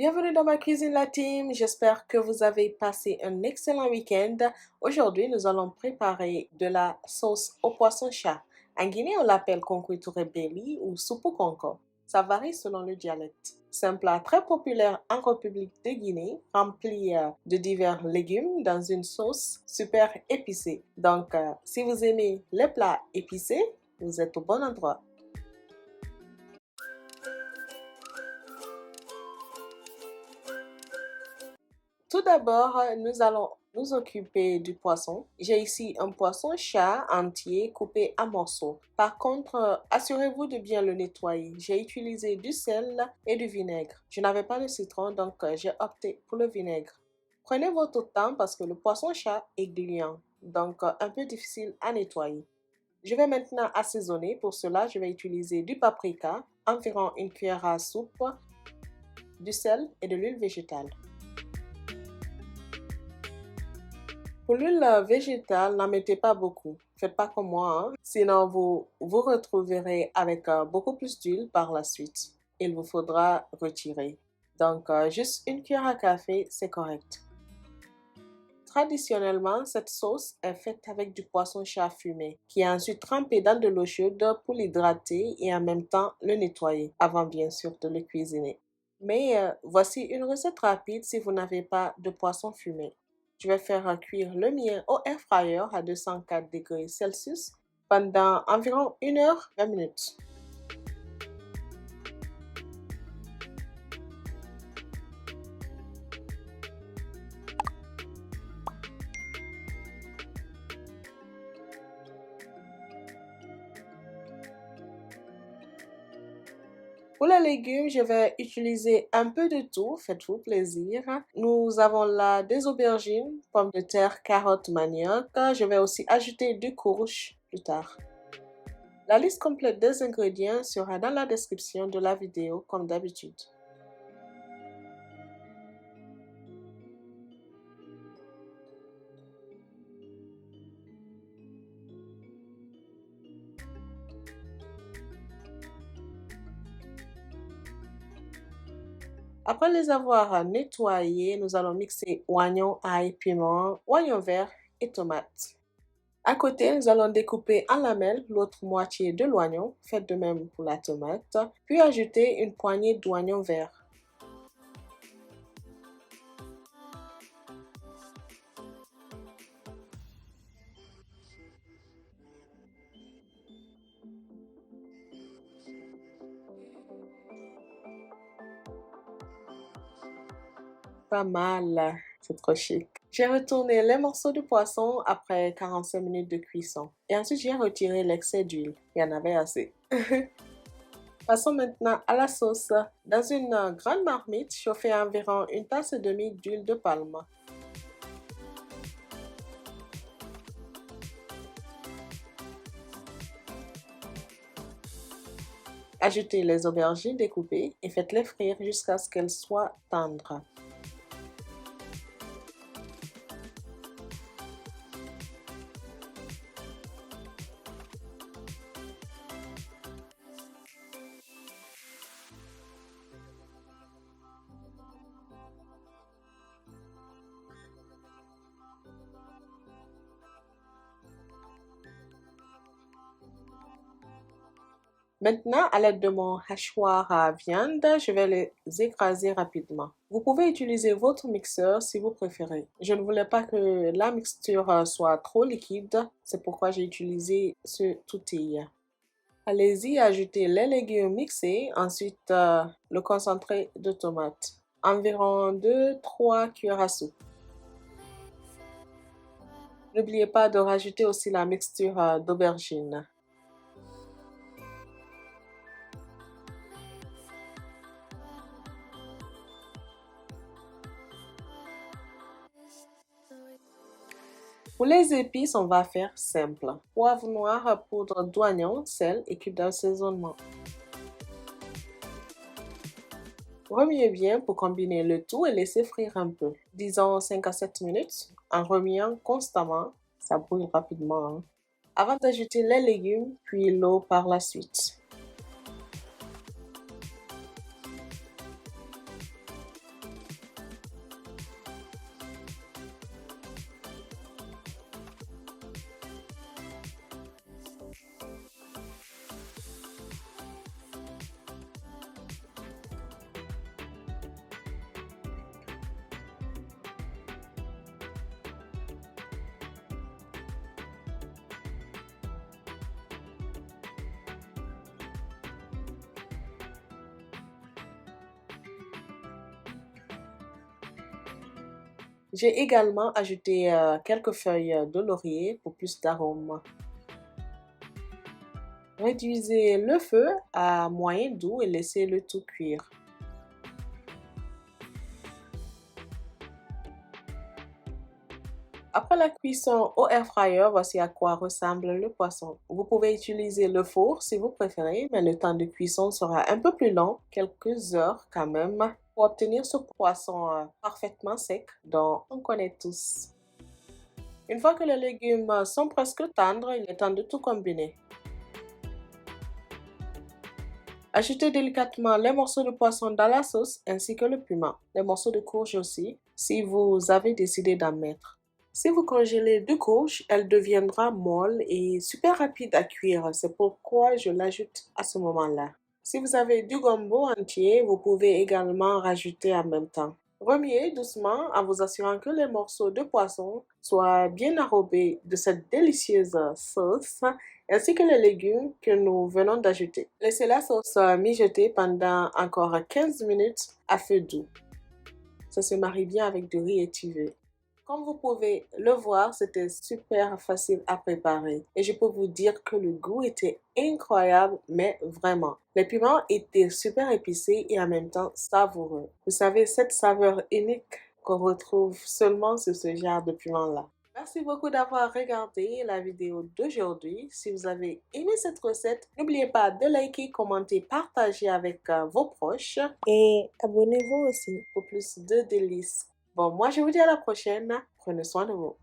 Bienvenue dans ma cuisine la team, j'espère que vous avez passé un excellent week-end. Aujourd'hui, nous allons préparer de la sauce au poisson-chat. En Guinée, on l'appelle conquiture belly ou soupe conco. Ça varie selon le dialecte. C'est un plat très populaire en République de Guinée, rempli de divers légumes dans une sauce super épicée. Donc, si vous aimez les plats épicés, vous êtes au bon endroit. Tout d'abord, nous allons nous occuper du poisson. J'ai ici un poisson-chat entier coupé en morceaux. Par contre, assurez-vous de bien le nettoyer. J'ai utilisé du sel et du vinaigre. Je n'avais pas de citron, donc j'ai opté pour le vinaigre. Prenez votre temps parce que le poisson-chat est gluant, donc un peu difficile à nettoyer. Je vais maintenant assaisonner. Pour cela, je vais utiliser du paprika, environ une cuillère à soupe, du sel et de l'huile végétale. Pour l'huile végétale, n'en mettez pas beaucoup. Faites pas comme moi, hein. Sinon vous vous retrouverez avec beaucoup plus d'huile par la suite. Il vous faudra retirer. Donc, juste une cuillère à café, c'est correct. Traditionnellement, cette sauce est faite avec du poisson-chat fumé, qui est ensuite trempé dans de l'eau chaude pour l'hydrater et en même temps le nettoyer, avant bien sûr de le cuisiner. Mais voici une recette rapide si vous n'avez pas de poisson fumé. Je vais faire cuire le mien au air fryer à 204 degrés Celsius pendant environ 1 heure 20 minutes. Pour les légumes, je vais utiliser un peu de tout, faites-vous plaisir. Nous avons là des aubergines, pommes de terre, carottes, manioc. Je vais aussi ajouter du courge plus tard. La liste complète des ingrédients sera dans la description de la vidéo comme d'habitude. Après les avoir nettoyés, nous allons mixer oignons, ail, piment, oignons verts et tomates. À côté, nous allons découper en lamelles l'autre moitié de l'oignon, faites de même pour la tomate, puis ajouter une poignée d'oignons verts. Pas mal, c'est trop chic. J'ai retourné les morceaux de poisson après 45 minutes de cuisson et ensuite j'ai retiré l'excès d'huile. Il y en avait assez. Passons maintenant à la sauce. Dans une grande marmite, chauffez environ une tasse et demie d'huile de palme. Ajoutez les aubergines découpées et faites-les frire jusqu'à ce qu'elles soient tendres. Maintenant, à l'aide de mon hachoir à viande, je vais les écraser rapidement. Vous pouvez utiliser votre mixeur si vous préférez. Je ne voulais pas que la mixture soit trop liquide, c'est pourquoi j'ai utilisé ce outil. Allez-y, ajoutez les légumes mixés, ensuite le concentré de tomate. Environ 2-3 cuillères à soupe. N'oubliez pas de rajouter aussi la mixture d'aubergine. Pour les épices, on va faire simple. Poivre noir, poudre d'oignon, sel et cube d'assaisonnement. Remuez bien pour combiner le tout et laisser frire un peu. Disons 5 à 7 minutes en remuant constamment. Ça brûle rapidement, hein. Avant d'ajouter les légumes, puis l'eau par la suite. J'ai également ajouté quelques feuilles de laurier pour plus d'arôme. Réduisez le feu à moyen doux et laissez le tout cuire. Après la cuisson au air fryer, voici à quoi ressemble le poisson. Vous pouvez utiliser le four si vous préférez, mais le temps de cuisson sera un peu plus long, quelques heures quand même, pour obtenir ce poisson parfaitement sec dont on connaît tous. Une fois que les légumes sont presque tendres, il est temps de tout combiner. Ajoutez délicatement les morceaux de poisson dans la sauce ainsi que le piment, les morceaux de courge aussi, si vous avez décidé d'en mettre. Si vous congélez deux courges, elle deviendra molle et super rapide à cuire. C'est pourquoi je l'ajoute à ce moment-là. Si vous avez du gombo entier, vous pouvez également rajouter en même temps. Remuez doucement en vous assurant que les morceaux de poisson soient bien enrobés de cette délicieuse sauce ainsi que les légumes que nous venons d'ajouter. Laissez la sauce mijoter pendant encore 15 minutes à feu doux. Ça se marie bien avec du riz étivé. Comme vous pouvez le voir, c'était super facile à préparer. Et je peux vous dire que le goût était incroyable, mais vraiment. Les piments étaient super épicés et en même temps savoureux. Vous savez, cette saveur unique qu'on retrouve seulement sur ce genre de piment-là. Merci beaucoup d'avoir regardé la vidéo d'aujourd'hui. Si vous avez aimé cette recette, n'oubliez pas de liker, commenter, partager avec vos proches et abonnez-vous aussi pour plus de délices. Bon, moi je vous dis à la prochaine. Prenez soin de vous.